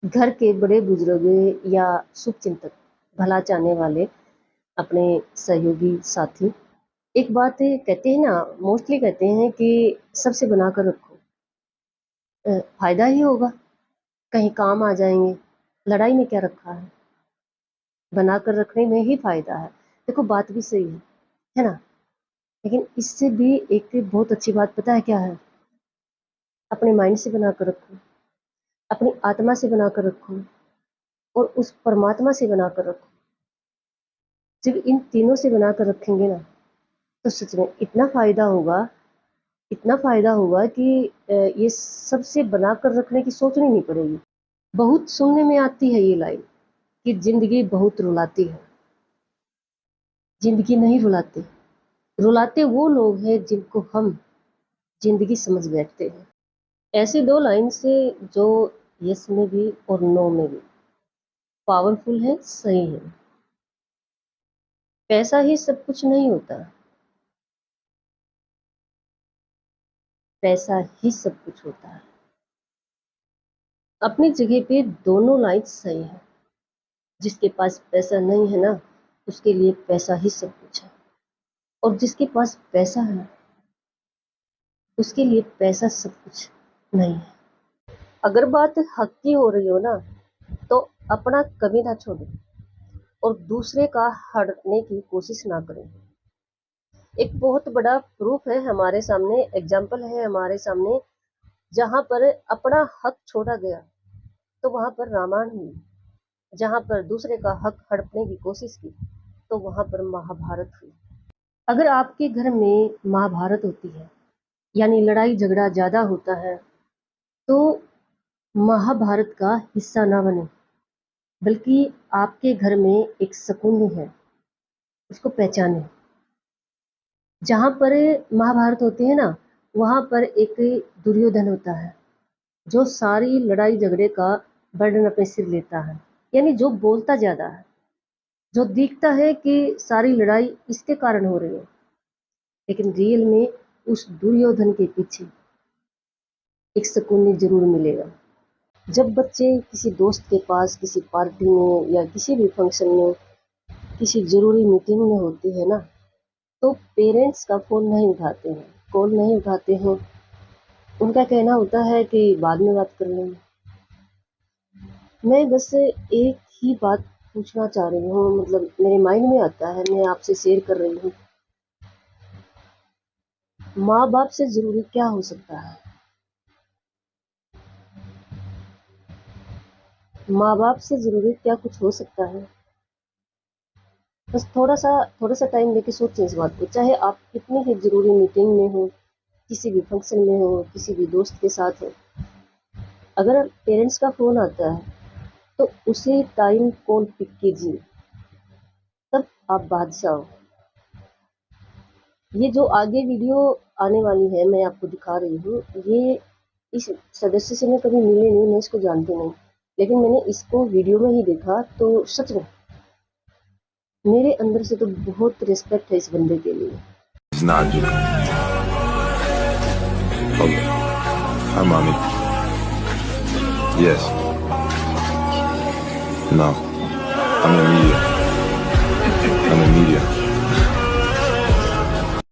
घर के बड़े बुजुर्ग या शुभचिंतक, भला चाहने वाले अपने सहयोगी साथी एक बात कहते हैं ना, मोस्टली कहते हैं कि सबसे बनाकर रखो, फायदा ही होगा, कहीं काम आ जाएंगे, लड़ाई में क्या रखा है, बनाकर रखने में ही फायदा है। देखो बात भी सही है ना। लेकिन इससे भी एक बहुत अच्छी बात पता है क्या है, अपने माइंड से बनाकर रखो, अपनी आत्मा से बनाकर रखो और उस परमात्मा से बनाकर रखो। जब इन तीनों से बनाकर रखेंगे ना, तो सच में इतना फायदा होगा, इतना फायदा होगा कि ये सबसे बनाकर रखने की सोचनी नहीं पड़ेगी। बहुत सुनने में आती है ये लाइन कि जिंदगी बहुत रुलाती है। जिंदगी नहीं रुलाती, रुलाते वो लोग हैं जिनको हम जिंदगी समझ बैठते हैं। ऐसी दो लाइन से जो यस में भी और नो में भी पावरफुल है, सही है। पैसा ही सब कुछ नहीं होता, पैसा ही सब कुछ होता है। अपनी जगह पे दोनों लाइन सही है। जिसके पास पैसा नहीं है ना, उसके लिए पैसा ही सब कुछ है, और जिसके पास पैसा है उसके लिए पैसा सब कुछ नहीं है। अगर बात हक की हो रही हो ना, तो अपना कभी ना छोड़ो और दूसरे का हड़पने की कोशिश ना करें। एक बहुत बड़ा प्रूफ है हमारे सामने, एग्जाम्पल है हमारे सामने, जहाँ पर अपना हक छोड़ा गया तो वहाँ पर रामायण हुई, जहाँ पर दूसरे का हक हड़पने की कोशिश की तो वहाँ पर महाभारत हुई। अगर आपके घर में महाभारत होती है, यानी लड़ाई झगड़ा ज़्यादा होता है, तो महाभारत का हिस्सा ना बने, बल्कि आपके घर में एक शकुनी है, उसको पहचाने। जहाँ पर महाभारत होती है ना, वहाँ पर एक दुर्योधन होता है जो सारी लड़ाई झगड़े का बर्डन अपने सिर लेता है, यानी जो बोलता ज़्यादा है, जो दिखता है कि सारी लड़ाई इसके कारण हो रही है, लेकिन रियल में उस दुर्योधन के पीछे एक शकुनी जरूर मिलेगा। जब बच्चे किसी दोस्त के पास किसी पार्टी में या किसी भी फंक्शन में किसी ज़रूरी मीटिंग में होते हैं ना, तो पेरेंट्स का फ़ोन नहीं उठाते हैं, कॉल नहीं उठाते हैं। उनका कहना होता है कि बाद में बात कर लेंगे। मैं बस एक ही बात पूछना चाह रही हूँ, मतलब मेरे माइंड में आता है, मैं आपसे शेयर कर रही हूँ। माँ बाप से ज़रूरी क्या हो सकता है? माँ बाप से ज़रूरी क्या कुछ हो सकता है? बस थोड़ा सा टाइम लेके सोचें इस बात को। चाहे आप कितनी ही ज़रूरी मीटिंग में हो, किसी भी फंक्शन में हो, किसी भी दोस्त के साथ हो, अगर पेरेंट्स का फ़ोन आता है तो उसी टाइम कॉल पिक कीजिए, तब आप बादशाह हो। ये जो आगे वीडियो आने वाली है, मैं आपको दिखा रही हूँ, ये इस सदस्य से मैं कभी मिले नहीं, मैं इसको जानती नहीं, लेकिन मैंने इसको वीडियो में ही देखा तो सच में मेरे अंदर से तो बहुत रिस्पेक्ट है इस बंदे के लिए। It's not you. Okay. Hi, mommy. Yes. No. I'm in media.